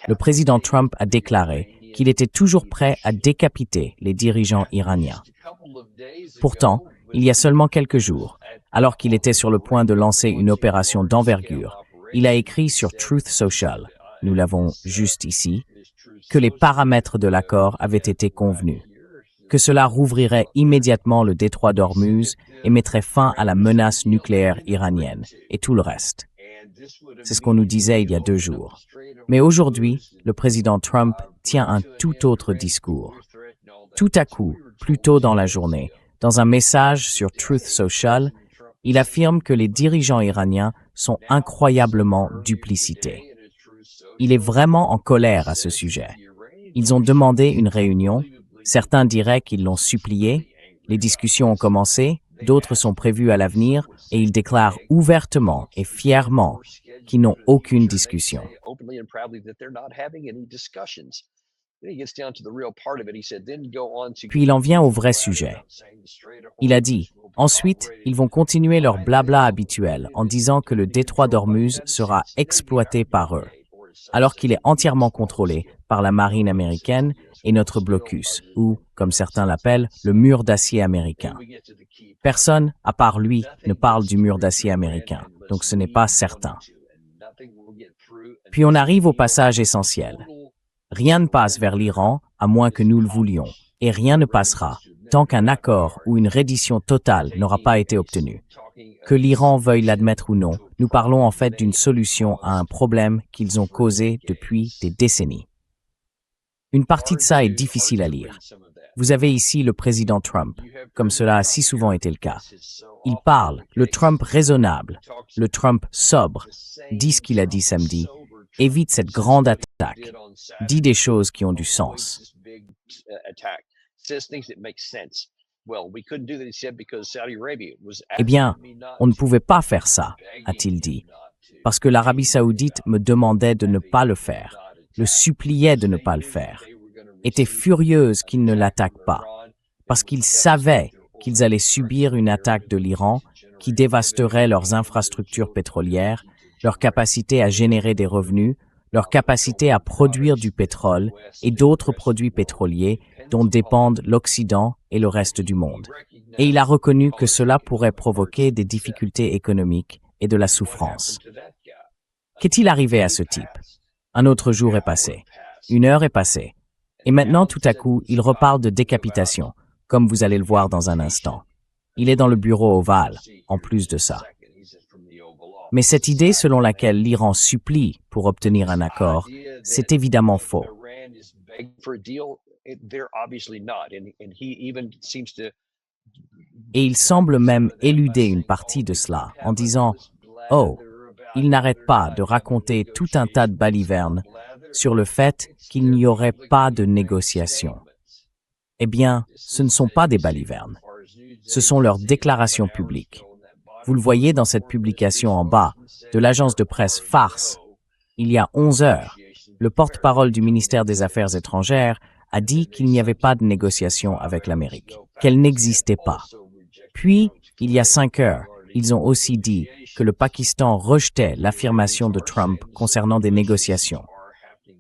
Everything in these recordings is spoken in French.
Le président Trump a déclaré qu'il était toujours prêt à décapiter les dirigeants iraniens. Pourtant, il y a seulement quelques jours, alors qu'il était sur le point de lancer une opération d'envergure, il a écrit sur Truth Social, nous l'avons juste ici, que les paramètres de l'accord avaient été convenus, que cela rouvrirait immédiatement le détroit d'Ormuz et mettrait fin à la menace nucléaire iranienne, et tout le reste. C'est ce qu'on nous disait il y a 2 jours. Mais aujourd'hui, le président Trump tient un tout autre discours. Tout à coup, plus tôt dans la journée, dans un message sur Truth Social, il affirme que les dirigeants iraniens sont incroyablement duplicités. Il est vraiment en colère à ce sujet. Ils ont demandé une réunion, certains diraient qu'ils l'ont supplié, les discussions ont commencé, d'autres sont prévues à l'avenir, et il déclare ouvertement et fièrement qu'ils n'ont aucune discussion. Puis il en vient au vrai sujet. Il a dit, ensuite, ils vont continuer leur blabla habituel en disant que le détroit d'Ormuz sera exploité par eux, alors qu'il est entièrement contrôlé par la marine américaine et notre blocus, ou, comme certains l'appellent, le mur d'acier américain. Personne, à part lui, ne parle du mur d'acier américain, donc ce n'est pas certain. Puis on arrive au passage essentiel. Rien ne passe vers l'Iran, à moins que nous le voulions, et rien ne passera tant qu'un accord ou une reddition totale n'aura pas été obtenu. Que l'Iran veuille l'admettre ou non, nous parlons en fait d'une solution à un problème qu'ils ont causé depuis des décennies. Une partie de ça est difficile à lire. Vous avez ici le président Trump, comme cela a si souvent été le cas. Il parle, le Trump raisonnable, le Trump sobre, dit ce qu'il a dit samedi, évite cette grande attaque, dit des choses qui ont du sens. Eh bien, on ne pouvait pas faire ça, a-t-il dit, parce que l'Arabie saoudite me demandait de ne pas le faire, le suppliait de ne pas le faire, était furieuse qu'il ne l'attaque pas, parce qu'ils savaient qu'ils allaient subir une attaque de l'Iran qui dévasterait leurs infrastructures pétrolières, leur capacité à générer des revenus, leur capacité à produire du pétrole et d'autres produits pétroliers dont dépendent l'Occident et le reste du monde. Et il a reconnu que cela pourrait provoquer des difficultés économiques et de la souffrance. Qu'est-il arrivé à ce type? Un autre jour est passé, 1 heure est passée, et maintenant tout à coup il reparle de décapitation, comme vous allez le voir dans un instant. Il est dans le bureau ovale, en plus de ça. Mais cette idée selon laquelle l'Iran supplie pour obtenir un accord, c'est évidemment faux. Et il semble même éluder une partie de cela en disant « Oh, il n'arrête pas de raconter tout un tas de balivernes sur le fait qu'il n'y aurait pas de négociation. » Eh bien, ce ne sont pas des balivernes. Ce sont leurs déclarations publiques. Vous le voyez dans cette publication en bas, de l'agence de presse Farce. Il y a 11 heures, le porte-parole du ministère des Affaires étrangères a dit qu'il n'y avait pas de négociation avec l'Amérique, qu'elle n'existait pas. Puis, il y a 5 heures, ils ont aussi dit que le Pakistan rejetait l'affirmation de Trump concernant des négociations.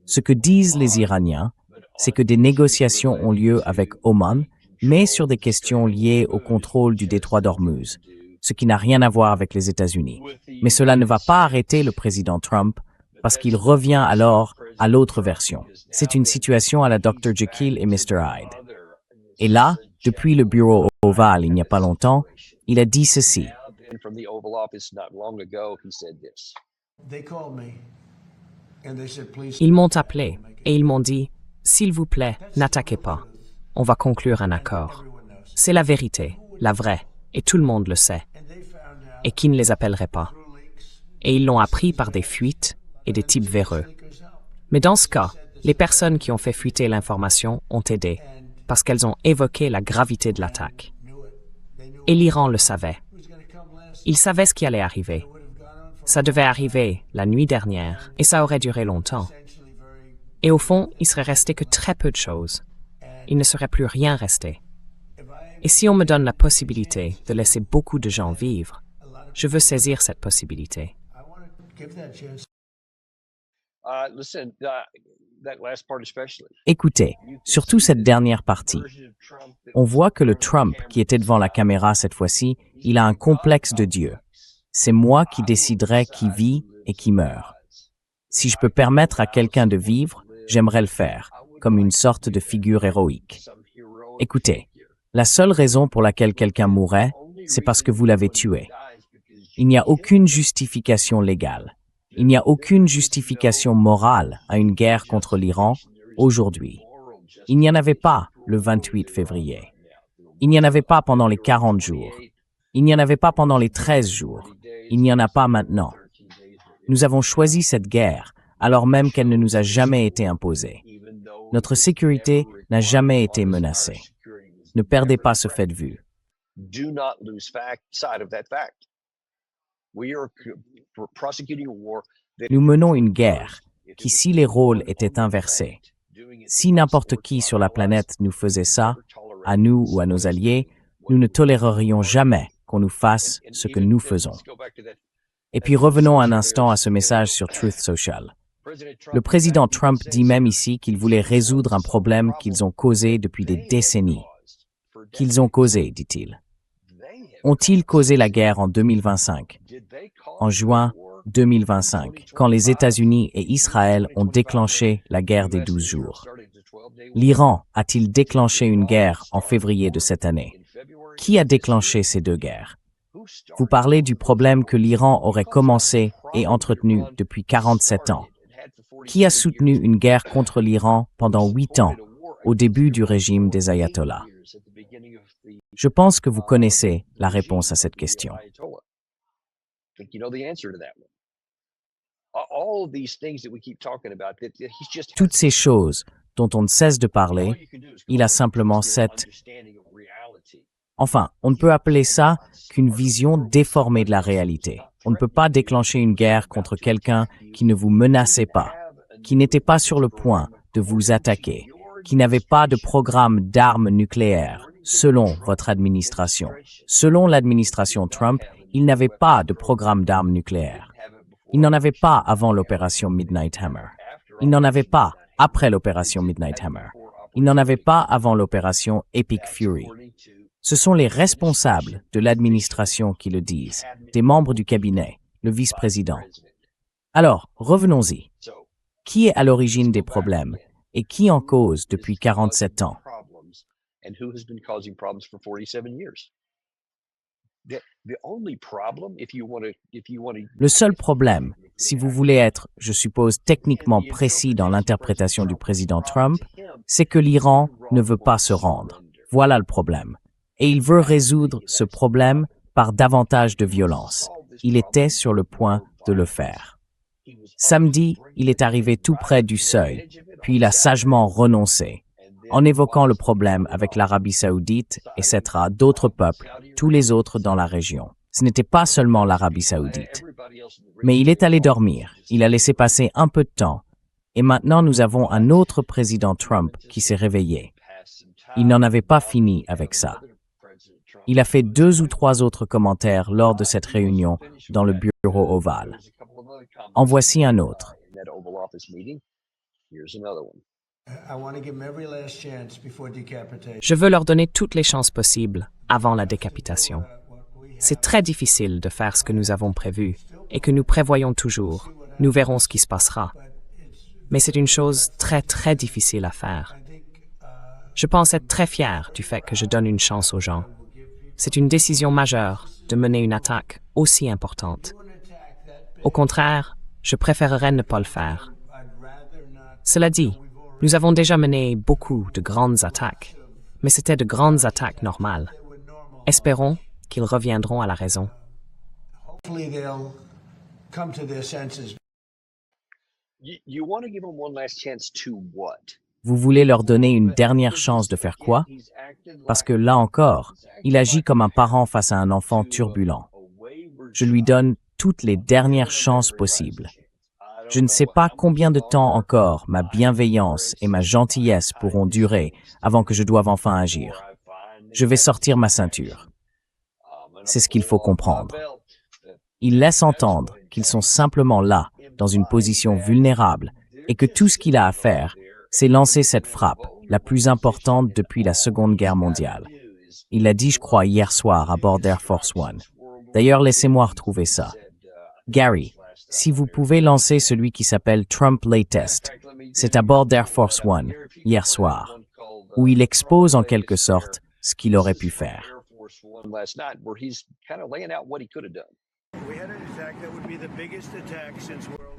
Ce que disent les Iraniens, c'est que des négociations ont lieu avec Oman, mais sur des questions liées au contrôle du détroit d'Ormuz, ce qui n'a rien à voir avec les États-Unis. Mais cela ne va pas arrêter le président Trump, parce qu'il revient alors à l'autre version. C'est une situation à la Dr. Jekyll et Mr. Hyde. Et là, depuis le bureau ovale il n'y a pas longtemps, il a dit ceci. Ils m'ont appelé et ils m'ont dit « S'il vous plaît, n'attaquez pas. On va conclure un accord. C'est la vérité, la vraie, et tout le monde le sait. Et qui ne les appellerait pas? Et ils l'ont appris par des fuites et des types véreux. Mais dans ce cas, les personnes qui ont fait fuiter l'information ont aidé, parce qu'elles ont évoqué la gravité de l'attaque. Et l'Iran le savait. Il savait ce qui allait arriver. Ça devait arriver la nuit dernière, et ça aurait duré longtemps. Et au fond, il serait resté que très peu de choses. Il ne serait plus rien resté. Et si on me donne la possibilité de laisser beaucoup de gens vivre, je veux saisir cette possibilité. Écoutez, surtout cette dernière partie. On voit que le Trump qui était devant la caméra cette fois-ci, il a un complexe de Dieu. C'est moi qui déciderai qui vit et qui meurt. Si je peux permettre à quelqu'un de vivre, j'aimerais le faire, comme une sorte de figure héroïque. Écoutez, la seule raison pour laquelle quelqu'un mourrait, c'est parce que vous l'avez tué. Il n'y a aucune justification légale. Il n'y a aucune justification morale à une guerre contre l'Iran aujourd'hui. Il n'y en avait pas le 28 février. Il n'y en avait pas pendant les 40 jours. Il n'y en avait pas pendant les 13 jours. Il n'y en a pas maintenant. Nous avons choisi cette guerre alors même qu'elle ne nous a jamais été imposée. Notre sécurité n'a jamais été menacée. Ne perdez pas ce fait de vue. Nous menons une guerre qui, si les rôles étaient inversés, si n'importe qui sur la planète nous faisait ça, à nous ou à nos alliés, nous ne tolérerions jamais qu'on nous fasse ce que nous faisons. Et puis revenons un instant à ce message sur Truth Social. Le président Trump dit même ici qu'il voulait résoudre un problème qu'ils ont causé depuis des décennies. Qu'ils ont causé, dit-il. Ont-ils causé la guerre en 2025? En juin 2025, quand les États-Unis et Israël ont déclenché la guerre des 12 jours. L'Iran a-t-il déclenché une guerre en février de cette année? Qui a déclenché ces deux guerres? Vous parlez du problème que l'Iran aurait commencé et entretenu depuis 47 ans. Qui a soutenu une guerre contre l'Iran pendant 8 ans, au début du régime des ayatollahs? Je pense que vous connaissez la réponse à cette question. Toutes ces choses dont on ne cesse de parler, il a simplement cette... Enfin, on ne peut appeler ça qu'une vision déformée de la réalité. On ne peut pas déclencher une guerre contre quelqu'un qui ne vous menaçait pas, qui n'était pas sur le point de vous attaquer, qui n'avait pas de programme d'armes nucléaires, selon votre administration. Selon l'administration Trump, il n'avait pas de programme d'armes nucléaires. Il n'en avait pas avant l'opération Midnight Hammer. Il n'en avait pas après l'opération Midnight Hammer. Il n'en avait pas avant l'opération Epic Fury. Ce sont les responsables de l'administration qui le disent, des membres du cabinet, le vice-président. Alors, revenons-y. Qui est à l'origine des problèmes et qui en cause depuis 47 ans? Le seul problème, si vous voulez être, je suppose, techniquement précis dans l'interprétation du président Trump, c'est que l'Iran ne veut pas se rendre. Voilà le problème. Et il veut résoudre ce problème par davantage de violence. Il était sur le point de le faire. Samedi, il est arrivé tout près du seuil, puis il a sagement renoncé, en évoquant le problème avec l'Arabie saoudite, etc., d'autres peuples, tous les autres dans la région. Ce n'était pas seulement l'Arabie saoudite. Mais il est allé dormir, il a laissé passer un peu de temps, et maintenant nous avons un autre président Trump qui s'est réveillé. Il n'en avait pas fini avec ça. Il a fait 2 ou 3 autres commentaires lors de cette réunion dans le bureau ovale. En voici un autre. Je veux leur donner toutes les chances possibles avant la décapitation. C'est très difficile de faire ce que nous avons prévu et que nous prévoyons toujours. Nous verrons ce qui se passera. Mais c'est une chose très, très difficile à faire. Je pense être très fier du fait que je donne une chance aux gens. C'est une décision majeure de mener une attaque aussi importante. Au contraire, je préférerais ne pas le faire. Cela dit, nous avons déjà mené beaucoup de grandes attaques, mais c'était de grandes attaques normales. Espérons qu'ils reviendront à la raison. Vous voulez leur donner une dernière chance de faire quoi? Parce que là encore, il agit comme un parent face à un enfant turbulent. Je lui donne toutes les dernières chances possibles. Je ne sais pas combien de temps encore ma bienveillance et ma gentillesse pourront durer avant que je doive enfin agir. Je vais sortir ma ceinture. C'est ce qu'il faut comprendre. Ils laissent entendre qu'ils sont simplement là dans une position vulnérable et que tout ce qu'il a à faire, c'est lancer cette frappe, la plus importante depuis la Seconde Guerre mondiale. Il l'a dit, je crois, hier soir à bord d'Air Force One. D'ailleurs, laissez-moi retrouver ça. Gary, si vous pouvez lancer celui qui s'appelle Trump Latest, c'est à bord d'Air Force One, hier soir, où il expose en quelque sorte ce qu'il aurait pu faire.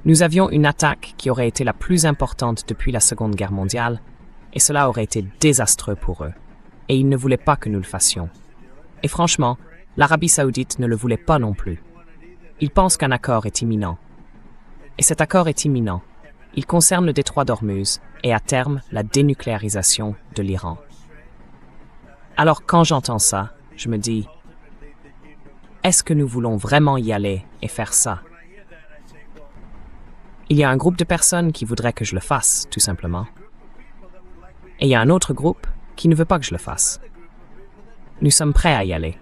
Nous avions une attaque qui aurait été la plus importante depuis la Seconde Guerre mondiale, et cela aurait été désastreux pour eux. Et ils ne voulaient pas que nous le fassions. Et franchement, l'Arabie Saoudite ne le voulait pas non plus. Ils pensent qu'un accord est imminent. Et cet accord est imminent. Il concerne le détroit d'Ormuz et à terme la dénucléarisation de l'Iran. Alors quand j'entends ça, je me dis, est-ce que nous voulons vraiment y aller et faire ça? Il y a un groupe de personnes qui voudraient que je le fasse, tout simplement. Et il y a un autre groupe qui ne veut pas que je le fasse. Nous sommes prêts à y aller.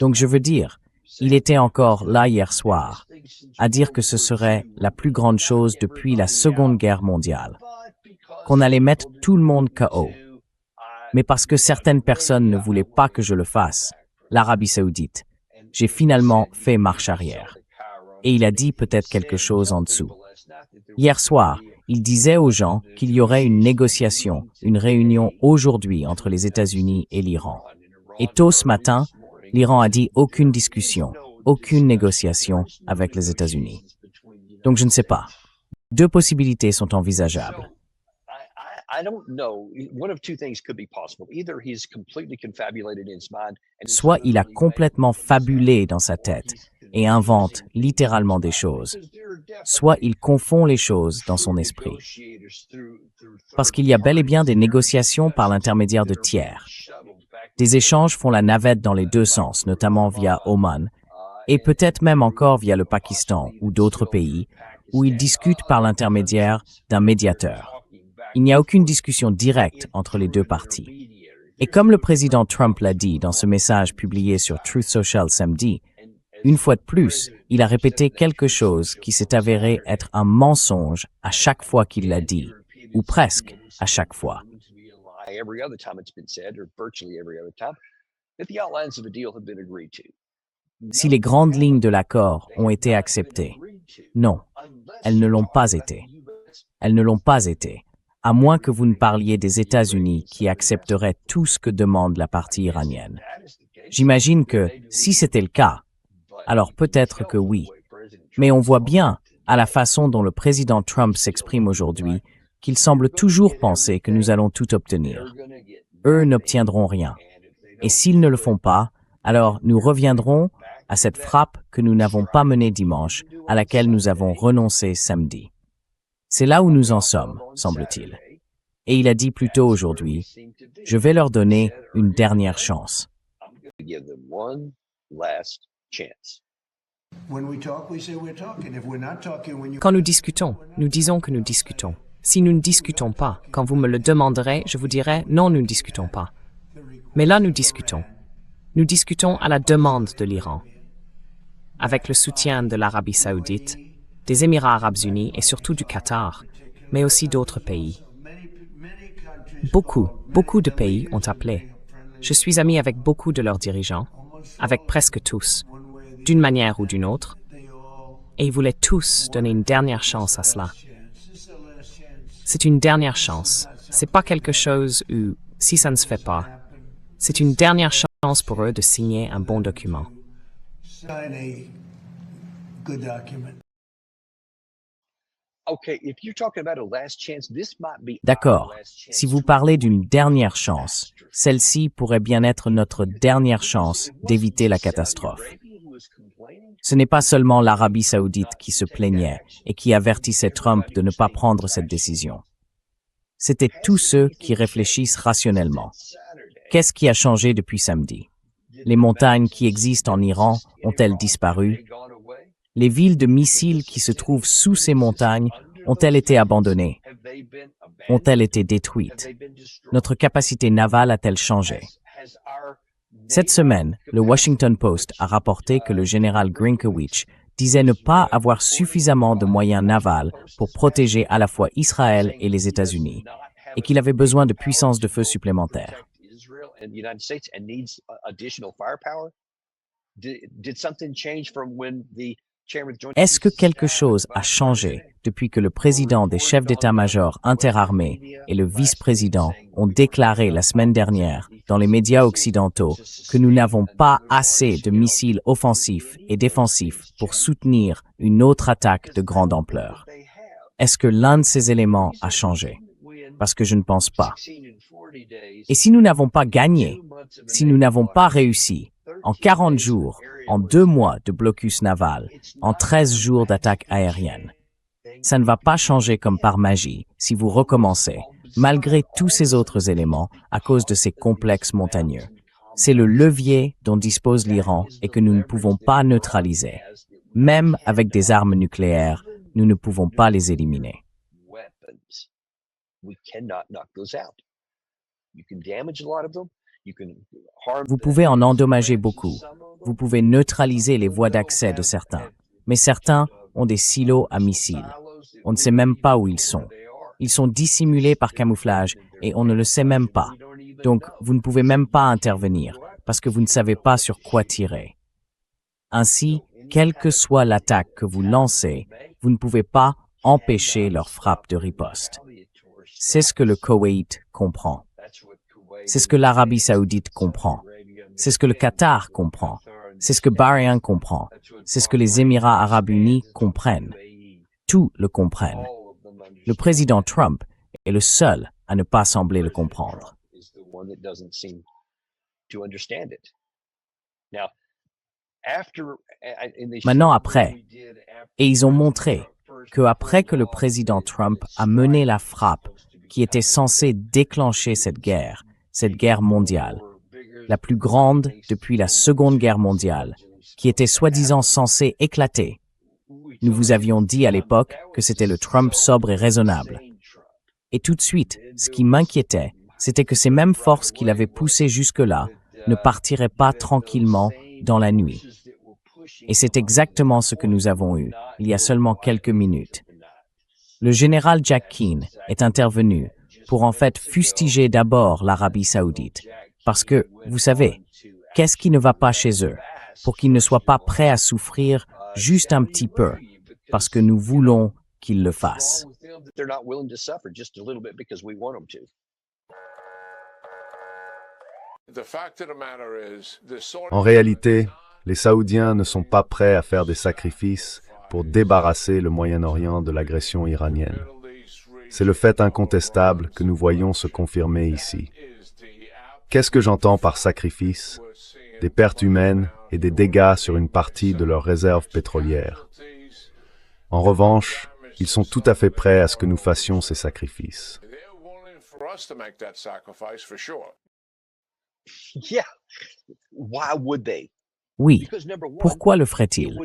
Donc je veux dire, il était encore là hier soir, à dire que ce serait la plus grande chose depuis la Seconde Guerre mondiale, qu'on allait mettre tout le monde KO. Mais parce que certaines personnes ne voulaient pas que je le fasse, l'Arabie Saoudite, j'ai finalement fait marche arrière. Et il a dit peut-être quelque chose en dessous. Hier soir, il disait aux gens qu'il y aurait une négociation, une réunion aujourd'hui entre les États-Unis et l'Iran. Et tôt ce matin, l'Iran a dit aucune discussion, aucune négociation avec les États-Unis. Donc je ne sais pas. Deux possibilités sont envisageables. Soit il a complètement fabulé dans sa tête et invente littéralement des choses, soit il confond les choses dans son esprit. Parce qu'il y a bel et bien des négociations par l'intermédiaire de tiers. Des échanges font la navette dans les deux sens, notamment via Oman, et peut-être même encore via le Pakistan ou d'autres pays, où ils discutent par l'intermédiaire d'un médiateur. Il n'y a aucune discussion directe entre les deux parties. Et comme le président Trump l'a dit dans ce message publié sur Truth Social samedi, une fois de plus, il a répété quelque chose qui s'est avéré être un mensonge à chaque fois qu'il l'a dit, ou presque à chaque fois. Si les grandes lignes de l'accord ont été acceptées, non, elles ne l'ont pas été. Elles ne l'ont pas été, à moins que vous ne parliez des États-Unis qui accepteraient tout ce que demande la partie iranienne. J'imagine que, si c'était le cas, alors peut-être que oui. Mais on voit bien, à la façon dont le président Trump s'exprime aujourd'hui, qu'il semble toujours penser que nous allons tout obtenir. Eux n'obtiendront rien. Et s'ils ne le font pas, alors nous reviendrons à cette frappe que nous n'avons pas menée dimanche, à laquelle nous avons renoncé samedi. C'est là où nous en sommes, semble-t-il. Et il a dit plus tôt aujourd'hui, « Je vais leur donner une dernière chance. » Quand nous discutons, nous disons que nous discutons. Si nous ne discutons pas, quand vous me le demanderez, je vous dirai « Non, nous ne discutons pas ». Mais là, nous discutons. Nous discutons à la demande de l'Iran, avec le soutien de l'Arabie Saoudite, des Émirats arabes unis et surtout du Qatar, mais aussi d'autres pays. Beaucoup de pays ont appelé. Je suis ami avec beaucoup de leurs dirigeants, avec presque tous, d'une manière ou d'une autre, et ils voulaient tous donner une dernière chance à cela. C'est une dernière chance. C'est pas quelque chose où, si ça ne se fait pas, c'est une dernière chance pour eux de signer un bon document. D'accord. Si vous parlez d'une dernière chance, celle-ci pourrait bien être notre dernière chance d'éviter la catastrophe. Ce n'est pas seulement l'Arabie Saoudite qui se plaignait et qui avertissait Trump de ne pas prendre cette décision. C'était tous ceux qui réfléchissent rationnellement. Qu'est-ce qui a changé depuis samedi? Les montagnes qui existent en Iran ont-elles disparu? Les villes de missiles qui se trouvent sous ces montagnes ont-elles été abandonnées? Ont-elles été détruites? Notre capacité navale a-t-elle changé? Cette semaine, le Washington Post a rapporté que le général Grinkewich disait ne pas avoir suffisamment de moyens navals pour protéger à la fois Israël et les États-Unis, et qu'il avait besoin de puissance de feu supplémentaires. Est-ce que quelque chose a changé depuis que le président des chefs d'état-major interarmées et le vice-président ont déclaré la semaine dernière dans les médias occidentaux que nous n'avons pas assez de missiles offensifs et défensifs pour soutenir une autre attaque de grande ampleur? Est-ce que l'un de ces éléments a changé? Parce que je ne pense pas. Et si nous n'avons pas gagné, si nous n'avons pas réussi, en 40 jours, en 2 mois de blocus naval, en 13 jours d'attaque aérienne, ça ne va pas changer comme par magie si vous recommencez, malgré tous ces autres éléments, à cause de ces complexes montagneux. C'est le levier dont dispose l'Iran et que nous ne pouvons pas neutraliser. Même avec des armes nucléaires, nous ne pouvons pas les éliminer. Vous pouvez en endommager beaucoup. Vous pouvez neutraliser les voies d'accès de certains. Mais certains ont des silos à missiles. On ne sait même pas où ils sont. Ils sont dissimulés par camouflage et on ne le sait même pas. Donc, vous ne pouvez même pas intervenir parce que vous ne savez pas sur quoi tirer. Ainsi, quelle que soit l'attaque que vous lancez, vous ne pouvez pas empêcher leur frappe de riposte. C'est ce que le Koweït comprend. C'est ce que l'Arabie saoudite comprend. C'est ce que le Qatar comprend. C'est ce que Bahreïn comprend. C'est ce que les Émirats arabes unis comprennent. Tous le comprennent. Le président Trump est le seul à ne pas sembler le comprendre. Maintenant après, et ils ont montré qu'après que le président Trump a mené la frappe qui était censée déclencher cette guerre mondiale, la plus grande depuis la Seconde Guerre mondiale, qui était soi-disant censée éclater. Nous vous avions dit à l'époque que c'était le Trump sobre et raisonnable. Et tout de suite, ce qui m'inquiétait, c'était que ces mêmes forces qui l'avaient poussé jusque-là ne partiraient pas tranquillement dans la nuit. Et c'est exactement ce que nous avons eu, il y a seulement quelques minutes. Le général Jack Keane est intervenu pour en fait fustiger d'abord l'Arabie saoudite. Parce que, vous savez, qu'est-ce qui ne va pas chez eux? Pour qu'ils ne soient pas prêts à souffrir juste un petit peu, parce que nous voulons qu'ils le fassent. En réalité, les Saoudiens ne sont pas prêts à faire des sacrifices pour débarrasser le Moyen-Orient de l'agression iranienne. C'est le fait incontestable que nous voyons se confirmer ici. Qu'est-ce que j'entends par sacrifice? Des pertes humaines et des dégâts sur une partie de leurs réserves pétrolières. En revanche, ils sont tout à fait prêts à ce que nous fassions ces sacrifices. Oui. Pourquoi le ferait-il?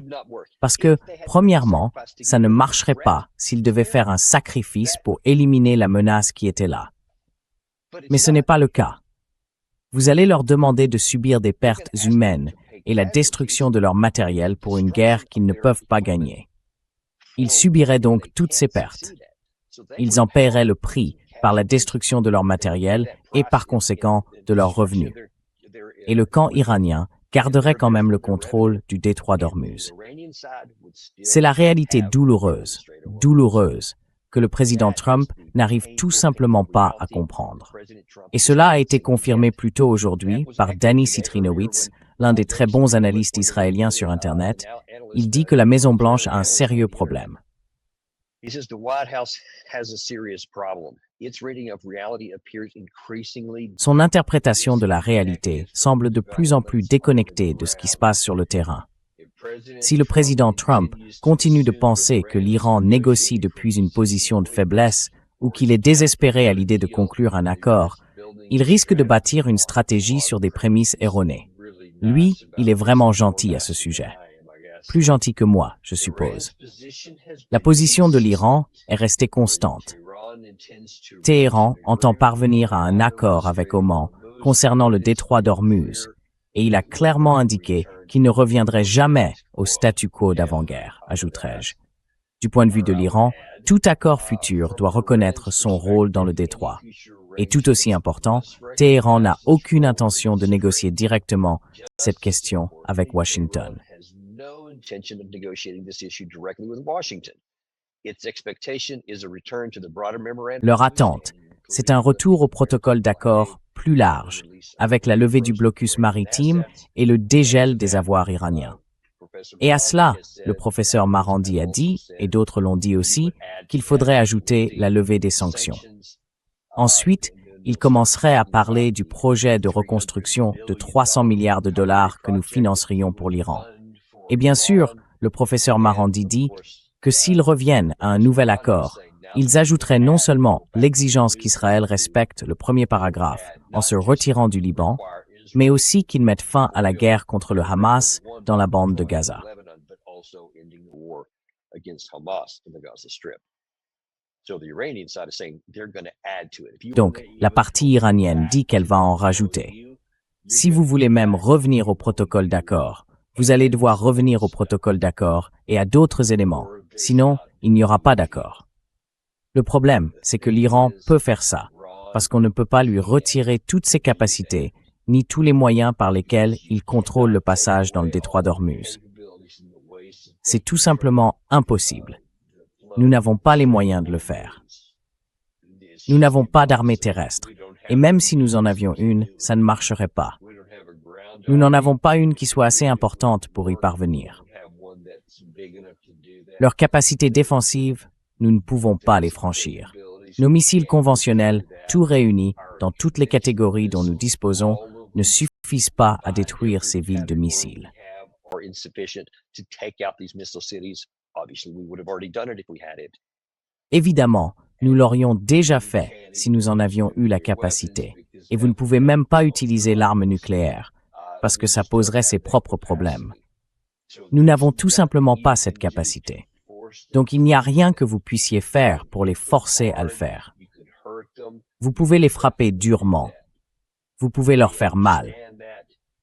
Parce que, premièrement, ça ne marcherait pas s'ils devaient faire un sacrifice pour éliminer la menace qui était là. Mais ce n'est pas le cas. Vous allez leur demander de subir des pertes humaines et la destruction de leur matériel pour une guerre qu'ils ne peuvent pas gagner. Ils subiraient donc toutes ces pertes. Ils en paieraient le prix par la destruction de leur matériel et par conséquent de leurs revenus. Et le camp iranien garderait quand même le contrôle du détroit d'Ormuz. C'est la réalité douloureuse, que le président Trump n'arrive tout simplement pas à comprendre. Et cela a été confirmé plus tôt aujourd'hui par Danny Citrinowicz, l'un des très bons analystes israéliens sur Internet. Il dit que la Maison-Blanche a un sérieux problème. Son interprétation de la réalité semble de plus en plus déconnectée de ce qui se passe sur le terrain. Si le président Trump continue de penser que l'Iran négocie depuis une position de faiblesse ou qu'il est désespéré à l'idée de conclure un accord, il risque de bâtir une stratégie sur des prémices erronées. Lui, il est vraiment gentil à ce sujet. Plus gentil que moi, je suppose. La position de l'Iran est restée constante. Téhéran entend parvenir à un accord avec Oman concernant le détroit d'Ormuz, Et il a clairement indiqué qu'il ne reviendrait jamais au statu quo d'avant-guerre, ajouterai-je. Du point de vue de l'Iran, tout accord futur doit reconnaître son rôle dans le détroit. Et tout aussi important, Téhéran n'a aucune intention de négocier directement cette question avec Washington. Leur attente, c'est un retour au protocole d'accord plus large, avec la levée du blocus maritime et le dégel des avoirs iraniens. Et à cela, le professeur Marandi a dit, et d'autres l'ont dit aussi, qu'il faudrait ajouter la levée des sanctions. Ensuite, il commencerait à parler du projet de reconstruction de 300 milliards de dollars que nous financerions pour l'Iran. Et bien sûr, le professeur Marandi dit que s'ils reviennent à un nouvel accord, ils ajouteraient non seulement l'exigence qu'Israël respecte le premier paragraphe en se retirant du Liban, mais aussi qu'ils mettent fin à la guerre contre le Hamas dans la bande de Gaza. Donc, la partie iranienne dit qu'elle va en rajouter. Si vous voulez même revenir au protocole d'accord, vous allez devoir revenir au protocole d'accord et à d'autres éléments, sinon il n'y aura pas d'accord. Le problème, c'est que l'Iran peut faire ça, parce qu'on ne peut pas lui retirer toutes ses capacités, ni tous les moyens par lesquels il contrôle le passage dans le détroit d'Ormuz. C'est tout simplement impossible. Nous n'avons pas les moyens de le faire. Nous n'avons pas d'armée terrestre, et même si nous en avions une, ça ne marcherait pas. Nous n'en avons pas une qui soit assez importante pour y parvenir. Leurs capacités défensives, nous ne pouvons pas les franchir. Nos missiles conventionnels, tout réunis, dans toutes les catégories dont nous disposons, ne suffisent pas à détruire ces villes de missiles. Évidemment, nous l'aurions déjà fait si nous en avions eu la capacité. Et vous ne pouvez même pas utiliser l'arme nucléaire, parce que ça poserait ses propres problèmes. Nous n'avons tout simplement pas cette capacité. Donc il n'y a rien que vous puissiez faire pour les forcer à le faire. Vous pouvez les frapper durement. Vous pouvez leur faire mal.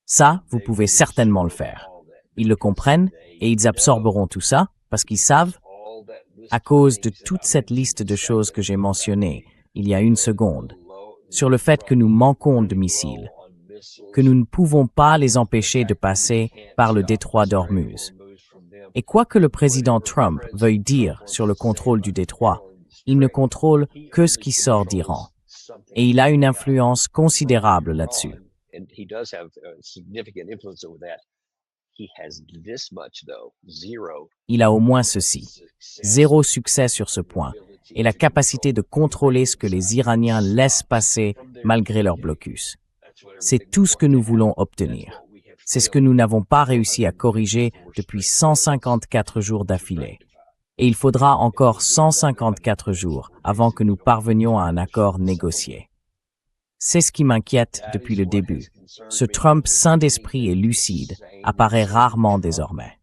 Ça, vous pouvez certainement le faire. Ils le comprennent et ils absorberont tout ça parce qu'ils savent, à cause de toute cette liste de choses que j'ai mentionnées il y a une seconde, sur le fait que nous manquons de missiles, que nous ne pouvons pas les empêcher de passer par le détroit d'Ormuz. Et quoi que le président Trump veuille dire sur le contrôle du détroit, il ne contrôle que ce qui sort d'Iran. Et il a une influence considérable là-dessus. Il a au moins ceci, 0 succès sur ce point, et la capacité de contrôler ce que les Iraniens laissent passer malgré leur blocus. C'est tout ce que nous voulons obtenir. C'est ce que nous n'avons pas réussi à corriger depuis 154 jours d'affilée. Et il faudra encore 154 jours avant que nous parvenions à un accord négocié. C'est ce qui m'inquiète depuis le début. Ce Trump sain d'esprit et lucide apparaît rarement désormais.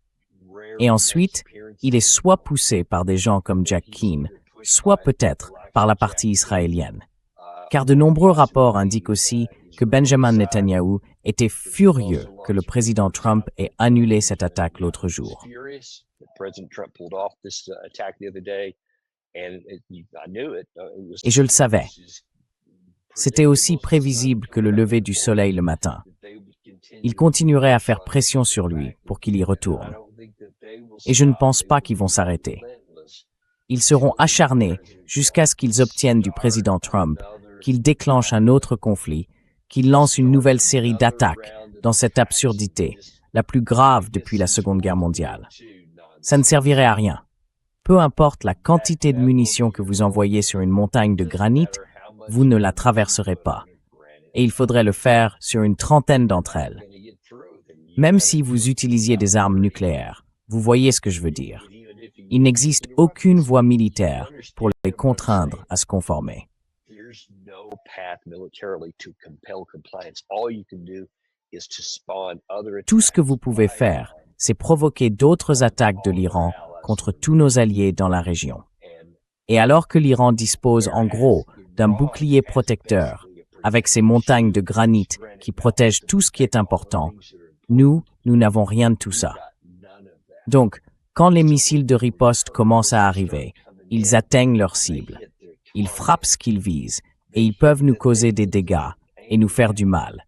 Et ensuite, il est soit poussé par des gens comme Jack Keane, soit peut-être par la partie israélienne. Car de nombreux rapports indiquent aussi que Benjamin Netanyahou était furieux que le président Trump ait annulé cette attaque l'autre jour. Et je le savais. C'était aussi prévisible que le lever du soleil le matin. Ils continueraient à faire pression sur lui pour qu'il y retourne. Et je ne pense pas qu'ils vont s'arrêter. Ils seront acharnés jusqu'à ce qu'ils obtiennent du président Trump qu'il déclenche un autre conflit, qu'il lance une nouvelle série d'attaques dans cette absurdité, la plus grave depuis la Seconde Guerre mondiale. Ça ne servirait à rien. Peu importe la quantité de munitions que vous envoyez sur une montagne de granit, vous ne la traverserez pas. Et il faudrait le faire sur une trentaine d'entre elles. Même si vous utilisiez des armes nucléaires, vous voyez ce que je veux dire. Il n'existe aucune voie militaire pour les contraindre à se conformer. Tout ce que vous pouvez faire, c'est provoquer d'autres attaques de l'Iran contre tous nos alliés dans la région. Et alors que l'Iran dispose en gros d'un bouclier protecteur, avec ses montagnes de granit qui protègent tout ce qui est important. Nous n'avons rien de tout ça. Donc, quand les missiles de riposte commencent à arriver, ils atteignent leur cible. Ils frappent ce qu'ils visent et ils peuvent nous causer des dégâts et nous faire du mal.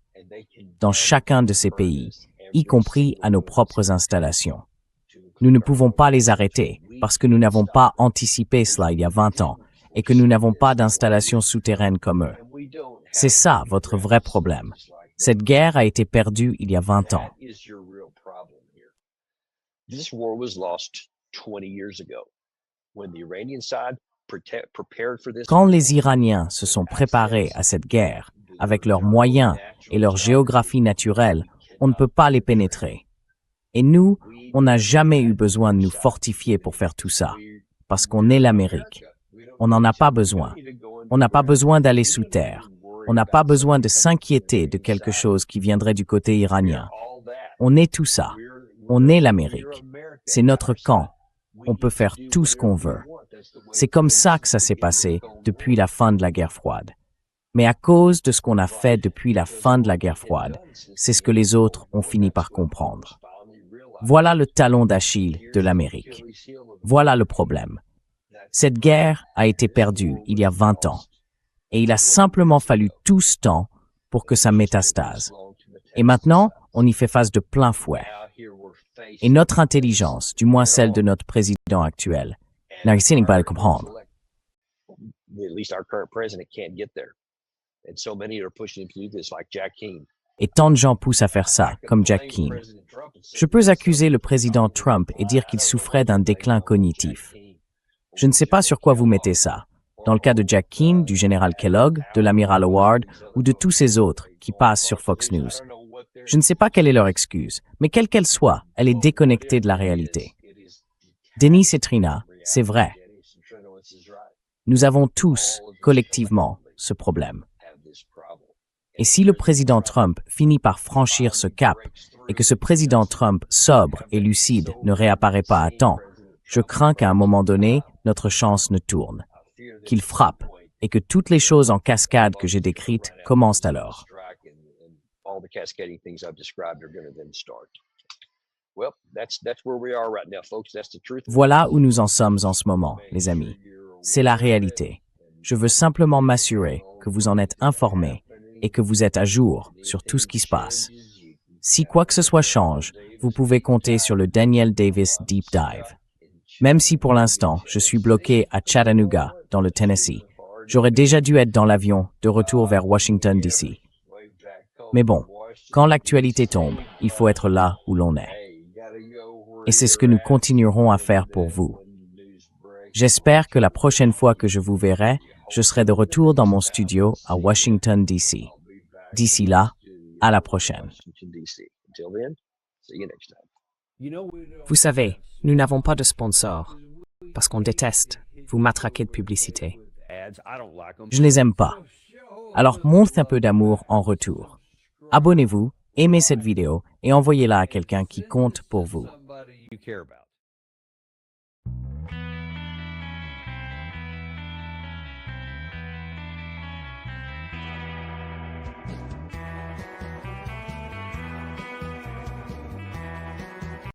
Dans chacun de ces pays, y compris à nos propres installations. Nous ne pouvons pas les arrêter parce que nous n'avons pas anticipé cela il y a 20 ans et que nous n'avons pas d'installations souterraines comme eux. C'est ça votre vrai problème. Cette guerre a été perdue il y a 20 ans. Quand les Iraniens se sont préparés à cette guerre, avec leurs moyens et leur géographie naturelle, on ne peut pas les pénétrer. Et nous, on n'a jamais eu besoin de nous fortifier pour faire tout ça, parce qu'on est l'Amérique. On n'en a pas besoin. On n'a pas besoin d'aller sous terre. On n'a pas besoin de s'inquiéter de quelque chose qui viendrait du côté iranien. On est tout ça. On est l'Amérique. C'est notre camp. On peut faire tout ce qu'on veut. C'est comme ça que ça s'est passé depuis la fin de la guerre froide. Mais à cause de ce qu'on a fait depuis la fin de la guerre froide, c'est ce que les autres ont fini par comprendre. Voilà le talon d'Achille de l'Amérique. Voilà le problème. Cette guerre a été perdue il y a 20 ans. Et il a simplement fallu tout ce temps pour que ça métastase. Et maintenant, on y fait face de plein fouet. Et notre intelligence, du moins celle de notre président actuel, n'arrive pas à le comprendre. Et tant de gens poussent à faire ça, comme Jack Keane. Je peux accuser le président Trump et dire qu'il souffrait d'un déclin cognitif. Je ne sais pas sur quoi vous mettez ça. Dans le cas de Jack Keane, du général Kellogg, de l'amiral Howard ou de tous ces autres qui passent sur Fox News. Je ne sais pas quelle est leur excuse, mais quelle qu'elle soit, elle est déconnectée de la réalité. Dennis et Trina, c'est vrai. Nous avons tous, collectivement, ce problème. Et si le président Trump finit par franchir ce cap et que ce président Trump sobre et lucide ne réapparaît pas à temps, je crains qu'à un moment donné, notre chance ne tourne. Qu'il frappe et que toutes les choses en cascade que j'ai décrites commencent alors. Voilà où nous en sommes en ce moment, les amis. C'est la réalité. Je veux simplement m'assurer que vous en êtes informés et que vous êtes à jour sur tout ce qui se passe. Si quoi que ce soit change, vous pouvez compter sur le Daniel Davis Deep Dive. Même si pour l'instant, je suis bloqué à Chattanooga, dans le Tennessee, j'aurais déjà dû être dans l'avion de retour vers Washington, D.C. Mais bon, quand l'actualité tombe, il faut être là où l'on est. Et c'est ce que nous continuerons à faire pour vous. J'espère que la prochaine fois que je vous verrai, je serai de retour dans mon studio à Washington, D.C. D'ici là, à la prochaine. Vous savez, nous n'avons pas de sponsor, parce qu'on déteste vous matraquer de publicité. Je ne les aime pas. Alors montre un peu d'amour en retour. Abonnez-vous, aimez cette vidéo et envoyez-la à quelqu'un qui compte pour vous.